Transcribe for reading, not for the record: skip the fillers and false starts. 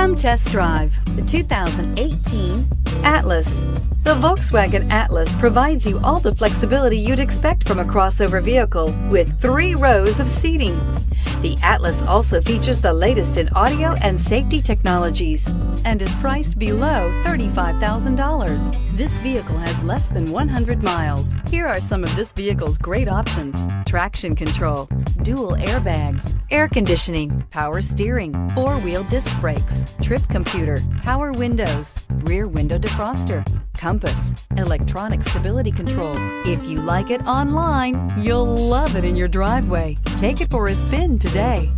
Come test drive the 2018 Atlas. The Volkswagen Atlas provides you all the flexibility you'd expect from a crossover vehicle with 3 rows of seating. The Atlas also features the latest in audio and safety technologies and is priced below $35,000. This vehicle has less than 100 miles. Here are some of this vehicle's great options: traction control, dual airbags, air conditioning, power steering, 4-wheel disc brakes, trip computer, power windows, rear window defroster, compass, electronic stability control. If you like it online, you'll love it in your driveway. Take it for a spin today.